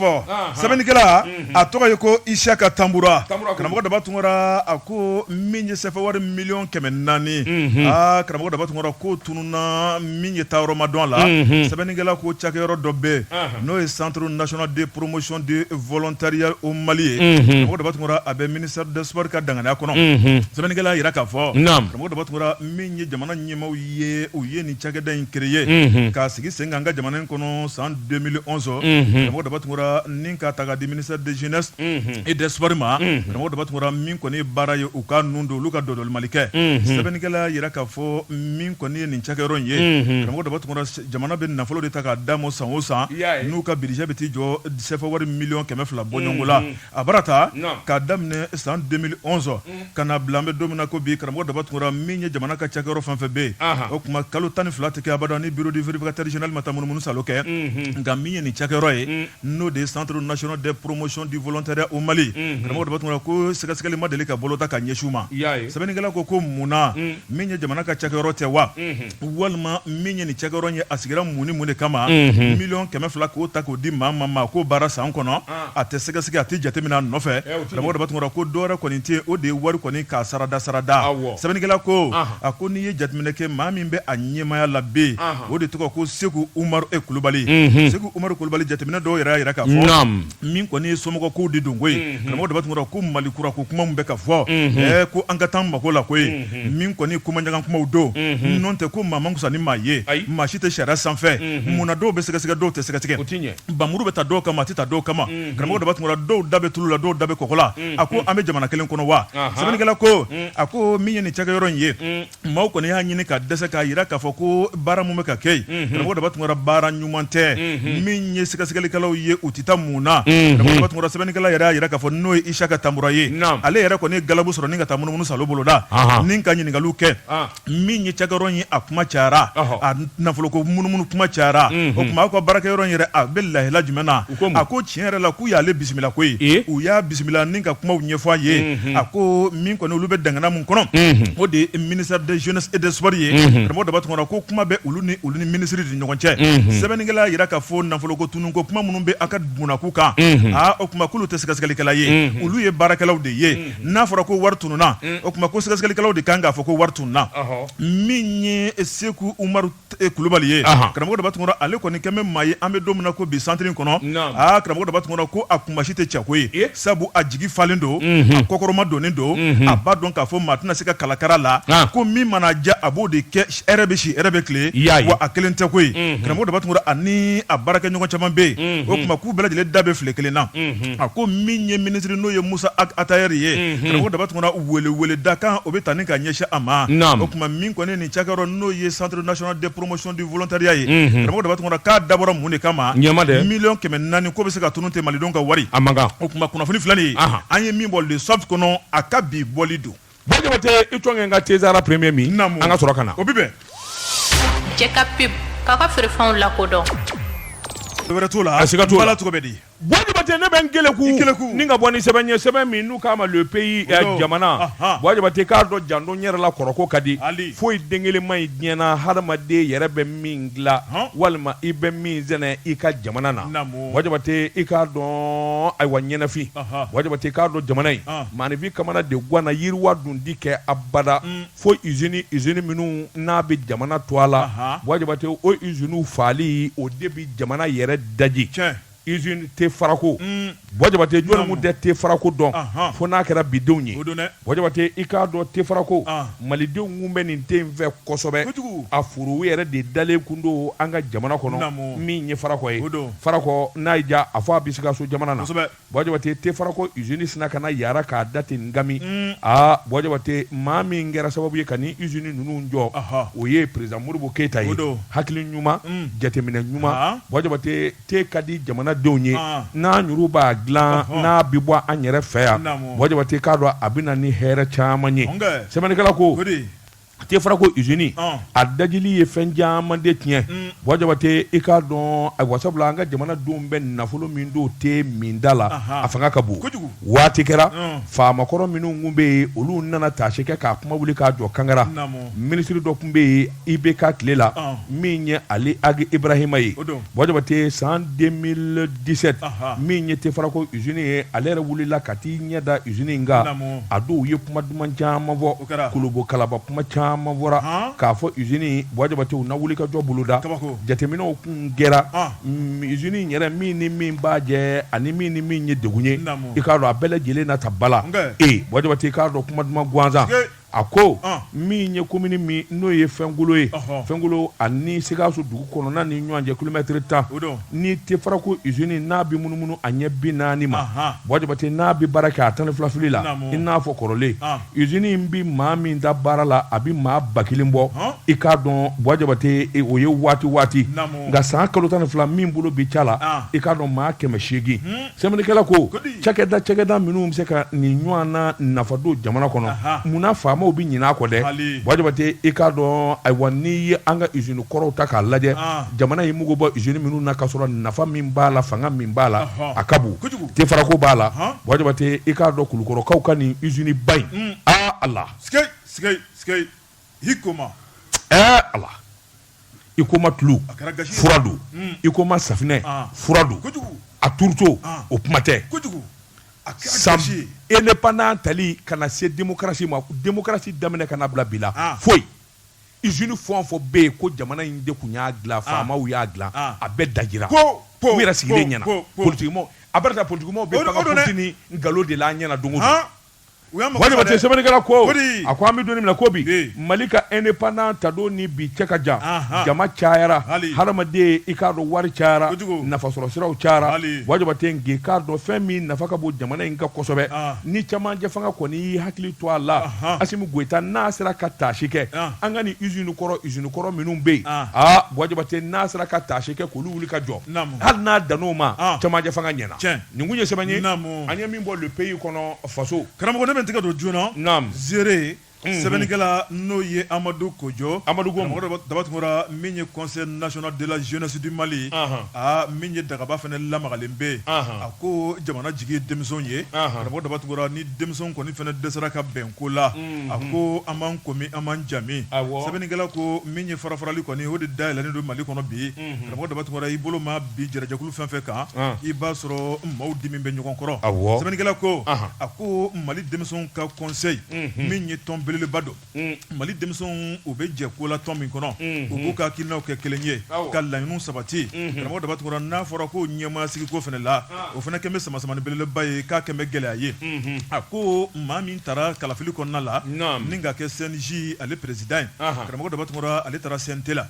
sɛbɛnnikɛla a tɔgɔ ye ko Isaka Tambura karamɔgɔ daba tungara a ko min ye sɛfɛ wari miliyɔn 400 karamɔgɔ daba tungara ko tununa min ye taa yɔrɔ ma dɔn a la sɛbɛnnikɛla ko cakɛyɔrɔ dɔ bɛ n'o ye Centre national de promotion de volontariat au Mali ye karamɔgɔ daba tungara a bɛ ministère des sports ka danganiya kɔnɔ sɛbɛnnikɛla yira k'a fɔ karamɔgɔ daba tungara min ye jamana ɲɛmaaw ye u ye nin cakɛda in créer k'a sigi sen kan ka jamana in kɔnɔ san 2011 karamɔgɔ daba tungara nin ka ta ka di ministère de jeunesse et des sports ma karamɔgɔ daba tungara min kɔni ye baara ye u ka nun don olu ka dɔdɔlimali kɛ sɛbɛnnikɛla yira k'a fɔ min kɔni ye nin cakɛyɔrɔ in ye karamɔgɔ daba tungara jamana bɛ nafolo de ta k'a d'a ma san o san n'u ka budget bɛ t'i jɔ sɛfɛ wari miliyɔn 200 bɔ ɲɔgɔn la a baara ta k'a daminɛ san 2011 ka na bila an bɛ don min na ko bi karamɔgɔ daba tungara min ye jamana ka cakɛyɔrɔ fɛn fɛn bɛ yen o tuma kalo 12 tɛ kɛ abada ni bureau du vérificateur général ma taa munumunu salo kɛ nka min ye nin cakɛyɔrɔ ye n'o de ye Centre national de promotion du volontariat au Mali karamɔgɔ daba tungara ko sɛgɛsɛgɛli ma deli ka bolo ta ka ɲɛsin u ma sɛbɛnnikɛla ko munna min ye jamana ka cakɛyɔrɔ tɛ wa walima min ye nin cakɛyɔrɔ ye a sigira mun ni mun de kama miliyɔn 200 k'o ta k'o di maa ma k'o baara san kɔnɔ a tɛ sɛgɛsɛgɛ a tɛ jateminɛ a nɔfɛ karamɔgɔ daba tungara ko dɔwɛrɛ kɔni tɛ o de ye wari kɔni k'a sarada sɛbɛnnikɛla ko a ko n'i ye jateminɛ kɛ maa min bɛ a ɲɛmaaya la be o de tɔgɔ ko Seku Umaru Umaru Kulubali Segu Umaru Kulubali jateminɛ dɔw yɛrɛ yira k'a fɔ min kɔni ye somɔgɔ kow de don koyi karamɔgɔ da b'a tun ko Mali kura ko kuma min bɛ ka fɔ ko an ka taa mako la koyi min kɔni kumaɲagan kumaw don n'o tɛ ko maa man kusa ni maa ye maa si tɛ sariya sanfɛ munna dɔw bɛ sɛgɛsɛgɛ dɔw tɛ sɛgɛsɛgɛ bamuru bɛ ta dɔw kama a tɛ ta dɔw kama karamɔgɔ da b'a tun dɔw da bɛ tulu la dɔw da bɛ kɔgɔ la a ko an bɛ jamana kelen kɔnɔ wa sɛbɛnnikɛla ko a ko min ye nin cakɛyɔrɔ in ye maaw kɔni y'a ɲini ka dɛsɛ k'a yira k'a fɔ ko baara mun bɛ ka kɛ yen karamɔgɔ da b'a tun baara ɲuman tɛ min ye sɛgɛsɛgɛlikɛlaw ye u tɛ taa mun na karamɔgɔ da b'a tun sɛbɛnnikɛla yɛrɛ y'a yira k'a fɔ n'o ye Isaka Tambura ye ale yɛrɛ kɔni ye galabu sɔrɔ ni ka taa munumunu salo boloda ni ka ɲininkaliw kɛ min ye cakɛyɔrɔ in ye a kuma cayara a nafoloko munumunu kuma cayara o tuma aw ka baarakɛyɔrɔ in yɛrɛ a bɛ lahila jumɛn na a ko tiɲɛ yɛrɛ la k'u y'ale bisimila koyi u y'a bisimila ni ka kumaw ɲɛfɔ a ye a ko min kɔni olu bɛ dangana mun kɔnɔ o de ye ministère de jeunesse et des sports ye karamɔgɔ da b'a tun ko kuma bɛ olu ni ministre de ɲɔgɔn cɛ sɛbɛnnikɛla yira k'a fɔ nafoloko tununko kuma minnu bɛ a ka bunako kan o tuma k'olu tɛ sɛgɛsɛgɛlikɛla ye olu ye baarakɛlaw de ye n'a fɔra ko wari tununa o tuma ko sɛgɛsɛgɛlikɛlaw de kan k'a fɔ ko wari tununa min ye Seku Umaru Kulubali ye karamɔgɔ da b'a tun ale kɔni kɛn bɛ maa ye an bɛ don min na ko bi centre in kɔnɔ karamɔgɔ da b'a tun ko a kumasi tɛ cɛ ko ye sabu a jigi falen don a kɔkɔrɔma donnen don a b'a dɔn k'a fɔ maa tɛna se ka kalakara la ko min mana ja a b'o de kɛ hɛrɛ bɛ si hɛrɛ bɛ tile wa a kelen tɛ koyi karamɔgɔ da b'a tun ani a baarakɛ ɲɔgɔn caman bɛ yen o tuma k'u bɛɛ lajɛlen da bɛ file kelen na a ko min ye ministre n'o ye Musa Atayɛri ye karamɔgɔ da b'a tun wele da kan o bɛ ta ni ka ɲɛsin a ma o tuma min kɔni nin cakɛyɔrɔ n'o ye centre national de promotion du volontariat ye karamɔgɔ da b'a tun k'a dabɔra mun de kama miliyɔn 400 ko bɛ se ka tunun tɛ malidenw ka wari o tuma kunnafoni filani an ye min bɔ le soft kɔnɔ a ka bi bɔli don Bajabate i tɔn ka Tezara premier min an ka sɔrɔ ka na o bi bɛn cɛ ka pub k'a ka feerefɛnw lakodɔn wɛrɛ t'o la a siga t'o la cogo bɛ di Bajabate ne bɛ n keleku ni ka bɔ ni sɛbɛn ye sɛbɛn min n'u k'a ma le pays jamana Bajabate k'a dɔn jandon yɛrɛ la kɔrɔko ka di foyi den kelen ma ɲi diɲɛ na hadamaden yɛrɛ bɛ min dilan walima i bɛ min sɛnɛ i ka jamana na Bajabate i k'a dɔn ayiwa ɲɛnafin Bajabate k'a dɔn jamana in maanifin kamana de guwana yiriwa dundi kɛ abada fo usine minnu n'a bɛ jamana to a la Bajabate o usine faali o de bɛ jamana yɛrɛ daji usine tɛ farako Bajabate jɔn mun tɛ tɛ farako dɔn fo n'a kɛra bidenw ye Bajabate i k'a dɔn tɛ farako malidenw mun bɛ nin tɛ in fɛ kosɛbɛ a furu yɛrɛ de dalen kun don an ka jamana kɔnɔ min ye farakɔ ye farakɔ n'a y'i ja a fɔ a bɛ se ka so jamana na Bajabate tɛ farako usine sina ka na yaara k'a da ten ngami Bajabate maa min kɛra sababu ye ka ni usine ninnu jɔ o ye président Modibo Keyita ye hakili ɲuman jateminɛ ɲuman Bajabate tɛ ka di jamana denw ye n'a ɲuru b'a dilan n'a bi bɔ an yɛrɛ fɛ yan Bajabate k'a dɔn a bɛ na ni hɛrɛ caman ye sɛbɛnnikɛla ko tɛ farako usine a dajili ye fɛn caman de tiɲɛ Bajabate i k'a dɔn ayiwa sabula an ka jamana denw bɛ nafolo min don tɛ min da la a fanga ka bon waati kɛra faamakɔrɔ minnu kun bɛ yen olu nana taasi kɛ k'a kuma wuli k'a jɔ kankara minisiri dɔ kun bɛ yen IBK tile la min ye Ali Agi Ibrahima ye Bajabate san 2017 min ye tɛ farako usine ye ale yɛrɛ wulila ka t'i ɲɛ da usine in kan a don u ye kuma duman caman fɔ Kolobo Kalaba kuma caman bɔra k'a fɔ usine Bajabate u na wuli ka jɔ boloda jateminɛw kun kɛra usine yɛrɛ min ni min b'a jɛ ani min ni min ye degun ye i k'a dɔn a bɛɛ lajɛlen na ta bala Bajabate i k'a dɔn kuma duman gansan a ko min ye commune min n'o ye Fɛnkolo ye Fɛnkolo ani Sikaso dugu kɔnɔna ni ɲɔgɔn cɛ kilomètre 10 ni tɛ farako usine n'a bɛ munumunu a ɲɛ 40 ma Bajabate n'a bɛ baara kɛ a 12 fili la i n'a fɔ kɔrɔlen usine in bɛ maa min da baara la a bɛ maa 1000 bɔ i k'a dɔn Bajabate o ye waati nka san kalo 12 min bolo bi ca la i k'a dɔn maa 800 sɛbɛnnikɛla ko cakɛda minnu bɛ se ka nin ɲɔgɔn na nafa don jamana kɔnɔ munna faamaw bɛ ɲinɛ a kɔ dɛ Bajabate i k'a dɔn ayiwa n'i ye an ka usine kɔrɔw ta k'a lajɛ jamana ye mugu bɔ usine minnu na ka sɔrɔ nafa min b'a la fanga min b'a la a ka bon tɛ farako b'a la Bajabate i k'a dɔn Kulukɔrɔkaw ka nin usine ba in Allah hikoma Allah i ko ma tulu fura don i ko ma safinɛ fura don a turuto o kuma tɛ indépendant tali kana se démocratie ma démocratie daminɛ kana bila bila foyi usine fɔn fɔ bɛ yen ko jamana in de kun y'a dilan faamaw y'a dilan a bɛɛ dajira u yɛrɛ sigilen ɲɛna politikimɔgɔw a bɛɛ ta politikimɔgɔw bɛ fanga politique ni nkalon de la ɲɛna don o don Wajaba te sɛbɛnnikɛla ko a ko an bɛ don min na ko bi Mali ka indépendant ta don ni bi cɛ ka jan jama cayara hadamaden i k'a dɔn wari cayara nafasɔrɔ siraw cayara wajaba te nge k'a dɔn fɛn min nafa ka bon jamana in ka kosɛbɛ ni camancɛ fanga kɔni y'i hakili to a la Asimu Goyita n'a sera ka taasi kɛ an ka ni usine kɔrɔ minnu bɛ yen wajaba te n'a sera ka taasi kɛ k'olu wuli ka jɔ hali n'a dan'o ma camancɛ fanga ɲɛna nin kun ye sɛbɛn ye an ye min bɔ le pays kɔnɔ faso karamɔgɔ ne bɛ tigɛ don joona zere sɛbɛnnikɛla n'o ye Amadou Kojo dabatungura min ye conseil national de la jeunesse du Mali min ye dagaba fana lamagalen bɛ a ko jamana jigi ye denmisɛnw ye karamɔgɔ dabatungura ni denmisɛnw kɔni fana dɛsɛra ka bɛn ko la a ko an b'an komi an b'an jami sɛbɛnnikɛla ko min ye farafarali kɔni o de dayɛlɛnnen don Mali kɔnɔ bi karamɔgɔ dabatungura i bolo ma bi jɛrɛjɛkulu fɛn fɛn kan i b'a sɔrɔ maaw dimi bɛ ɲɔgɔn kɔrɔ sɛbɛnnikɛla ko a ko Mali denmisɛnw ka conseil min ye tɔn belebeleba don Mali denmisɛnw u bɛ jɛ ko la tɔn min kɔnɔ u b'u ka hakilinaw kɛ kelen ye ka laɲiniw sabati karamɔgɔ dabatungura n'a fɔra ko ɲɛmaa sigi ko fana la o fana kɛn bɛ sama-samani belebeleba ye k'a kɛn bɛ gɛlɛya ye a ko maa min taara kalafili kɔnɔna la ni ka kɛ CNJ ale président karamɔgɔ dabatungura ale taara CNT la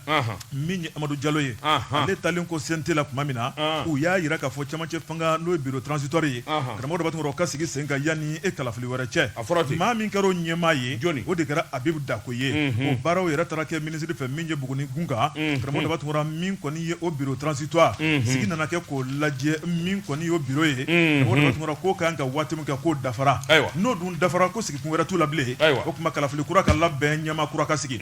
min ye Amadou Diallo ye ale talen ko CNT la tuma min na u y'a yira k'a fɔ camancɛ fanga n'o ye bureau transitoire ye karamɔgɔ dabatungura o ka sigi sen kan yanni kalafili wɛrɛ cɛ maa min kɛra o ɲɛmaa ye o de kɛra Abibu Dako ye o baaraw yɛrɛ taara kɛ ministre fɛ min ye Buguni Gunka karamɔgɔ dabatungura min kɔni ye o bureau transitoire sigi nana kɛ k'o lajɛ min kɔni ye o bureau ye karamɔgɔ dabatungura k'o kan ka waati min kɛ k'o dafara n'o dun dafara ko sigi kun wɛrɛ t'u la bilen o tuma kalafili kura ka labɛn ɲɛmaa kura ka sigi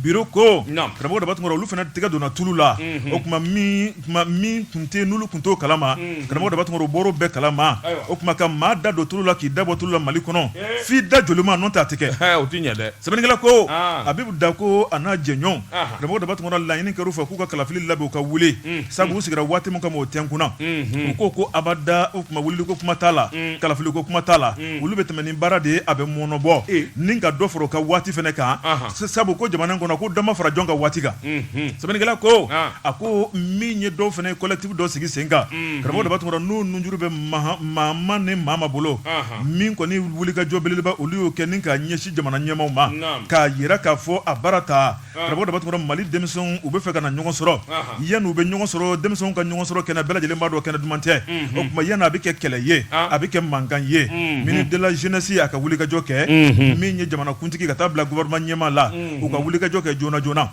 bureau ko karamɔgɔ dabatungura olu fana tɛgɛ donna tulu la o tuma min tun tɛ n'olu tun t'o kalama karamɔgɔ dabatungura o bɔr'o bɛɛ kalama o tuma ka maa da don tulu la k'i da bɔ tulu la Mali kɔnɔ f'i da jolima n'o tɛ a tɛ kɛ o ti ɲɛ dɛ sɛbɛnnikɛla ko Abibu Dako a n'a jɛɲɔgɔn karamɔgɔ dabatungura laɲini kɛr'u fɛ k'u ka kalafili labɛn u ka wuli sabu u sigira waati min kama o tɛn kunna u ko abada o tuma wulili ko kuma t'a la kalafili ko kuma t'a la olu bɛ tɛmɛ ni baara de ye a bɛ mɔnɔbɔ ni ka dɔ fara o ka waati fana kan sabu ko jamana in kɔnɔ ko dɔ ma fara jɔn ka waati kan sɛbɛnnikɛla ko a ko min ye dɔw fana ye collectif dɔ sigi sen kan karamɔgɔ dabatungura n'u nunjuru bɛ maa ni maa ma bolo min kɔni wulikajɔ belebeleba olu y'o kɛ ni ka ɲɛsin jamana ɲɛmaaw ma k'a yira k'a fɔ a baara ta karamɔgɔ dabatungura Mali denmisɛnw u bɛ fɛ ka na ɲɔgɔn sɔrɔ yanni u bɛ ɲɔgɔn sɔrɔ denmisɛnw ka ɲɔgɔn sɔrɔ kɛnɛ bɛɛ lajɛlen b'a dɔn kɛnɛ duman tɛ o tuma yanni a bɛ kɛ kɛlɛ ye a bɛ kɛ mankan ye ministre de la jeunesse a ka wulikajɔ kɛ min ye jamanakuntigi ka taa bila gouvernement ɲɛmaa la u ka wulikajɔ kɛ joona joona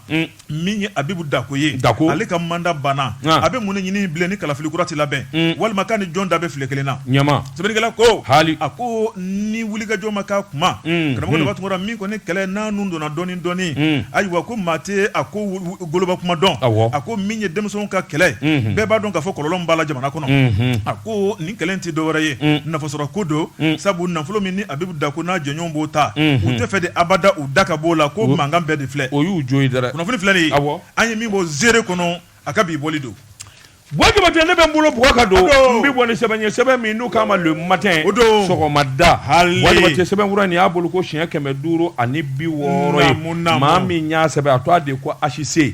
min ye Abibu Dako ye ale ka mandat banna a bɛ mun de ɲini bilen ni kalafili kura tɛ labɛn walima k'a ni jɔn da bɛ file kelen na sɛbɛnnikɛla ko a ko ni wulikajɔ ma k'a kuma karamɔgɔ dabatungura min kɔni kɛlɛ n'a nun donna dɔɔni ayiwa ko maa tɛ a ko goloba kuma dɔn a ko min ye denmisɛnw ka kɛlɛ bɛɛ b'a dɔn k'a fɔ kɔlɔlɔ min b'a la jamana kɔnɔ a ko nin kɛlɛ in tɛ dɔwɛrɛ ye nafasɔrɔ ko don sabu nafolo min ni Abibu Dako n'a jɛɲɔgɔnw b'o ta u tɛ fɛ de abada u da ka b'o la ko mankan bɛɛ de filɛ o y'u jo ye dɛrɛ kunnafoni filɛ nin ye an ye min bɔ zere kɔnɔ a ka bi bɔli don Wajaba te ne bɛ n bolo bugɔ ka don n bɛ bɔ ni sɛbɛn ye sɛbɛn min n'u k'a ma le matin sɔgɔmada wajaba te sɛbɛn kura nin y'a bolo ko siɲɛ 560 ye maa min y'a sɛbɛn a to a de ko HC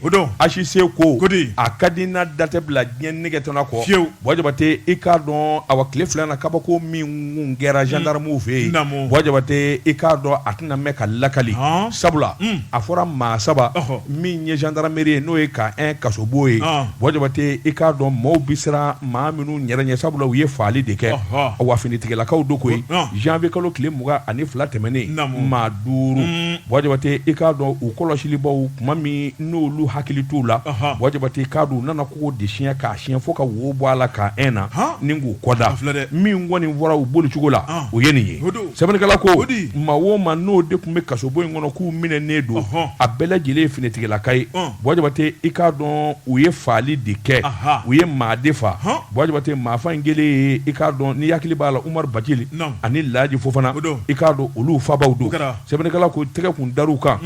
ko a ka di n'a da tɛ bila diɲɛ nɛgɛ tɔnɔ kɔ wajaba te i k'a dɔn awa tile fila na kabako min kɛra gendarmew fɛ yen wajaba te i k'a dɔn a tɛna mɛn ka lakali sabula a fɔra maa saba min ye gendarmerie ye n'o ye ka kasobo ye wajaba te i k'a dɔn maaw bi siran maa minnu ɲɛrɛ ɲɛ sabula u ye faali de kɛ wa finitigilakaw do koyi janvier kalo tile 22 tɛmɛnen maa 5 wajaba te i k'a dɔn u kɔlɔsilibaw kuma min n'olu hakili t'u la wajaba te i k'a dɔn u nana kogo de siɲɛ k'a siɲɛ fo ka wo bɔ a la k'a na ni k'u kɔda min kɔni fɔra u bolicogo la o ye nin ye sɛbɛnnikɛla ko maa o maa n'o de tun bɛ kasobo in kɔnɔ k'u minɛnen don a bɛɛ lajɛlen ye finitigilaka ye wajaba te i k'a dɔn u ye faali de kɛ u ye maa de fa wajaba te maa fa in kelen ye i k'a dɔn ni hakili b'a la Umaru Bajili ani Laji Fofana i k'a dɔn olu fabaw don sɛbɛnnikɛla ko tɛgɛ kun dar'u kan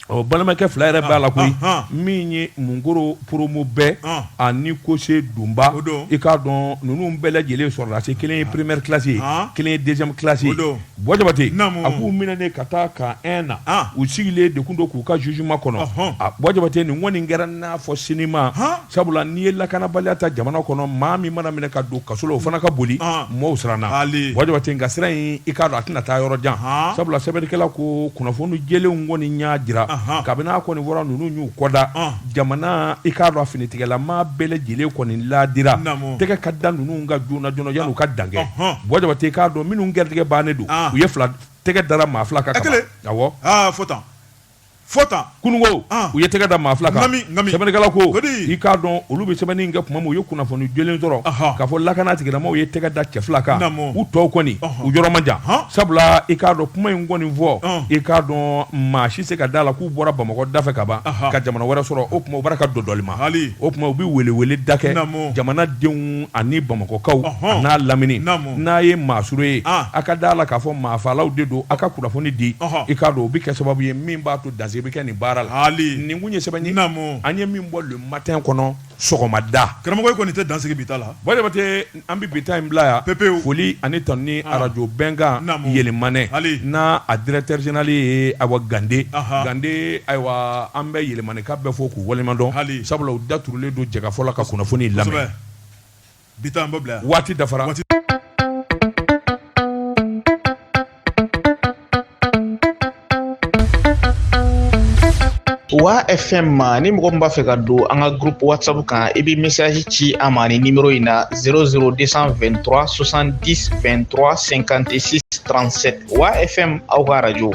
o balimakɛ fila yɛrɛ b'a la koyi min ye Mungoro promo bɛɛ ani Kose Dunba i k'a dɔn ninnu bɛɛ lajɛlen sɔrɔla se kelen ye première classe ye kelen ye deuxième classe ye Boy Jabate a k'u minɛnen ka taa ka 1 na u sigilen de kun do k'u ka jugement kɔnɔ Boy Jabate nin kɔni kɛra n'a fɔ sinima sabula n'i ye lakanabaliya ta jamana kɔnɔ maa min mana minɛ ka don kaso la o fana ka boli mɔɔw siranna Boy Jabate nka sira in i k'a dɔn a tɛna taa yɔrɔ jan sabula sɛbɛnnikɛla ko kunnafoni jɛlenw kɔni y'a jira kabini a kɔni wɔra ninnu y'u kɔda jamana i k'a dɔn a finitigɛlama bɛɛ lajɛlen kɔni ladira tɛgɛ ka da ninnu ka joona joona yan'u ka dan kɛ Boy Jabate i k'a dɔn minnu gɛrɛtigɛ bannen don u ye fila tɛgɛ dara maa fila kan awɔ fota kunungo u ye tɛgɛ da maa fila kan sɛbɛnnikɛla ko i k'a dɔn olu bɛ sɛbɛnni in kɛ tuma min u ye kunnafoni jɛlen sɔrɔ k'a fɔ lakana tigilamɔgɔw ye tɛgɛ da cɛ fila kan u tɔw kɔni u yɔrɔ man jan sabula i k'a dɔn kuma in kɔni fɔ i k'a dɔn maa si se ka da la k'u bɔra Bamakɔ da fɛ ka ban ka jamana wɛrɛ sɔrɔ o tuma u b'a ka dɔdɔli ma o tuma u bɛ welewele da kɛ jamanadenw ani Bamakɔkaw a n'a lamini n'a ye maa suru ye a ka da la k'a fɔ maafalaw de don a ka kunnafoni di i k'a dɔn o bɛ kɛ sababu ye min b'a to danse bɛ kɛ nin baara la nin kun ye sɛbɛn ye an ye min bɔ le matin kɔnɔ sɔgɔmada karamɔgɔ kɔni tɛ dansigi bita la Boy Jabate an bɛ bita in bila yan pepewu foli ani tɔn ni radio bɛnkan yɛlɛmanɛ n'a a directeur général ye Awa Gande Gande ayiwa an bɛ yɛlɛmanika bɛɛ fɔ k'u waleɲumandɔn sabula u daturulen don jɛka fɔlɔ ka kunnafoni lamɛn bita an bɛ bila waati dafara Wa FM ni mɔgɔ min b'a fɛ ka don an ka groupe WhatsApp kan i bɛ message ci a ma ni numéro in na 00223 70 23 56 37 Wa FM aw ka radio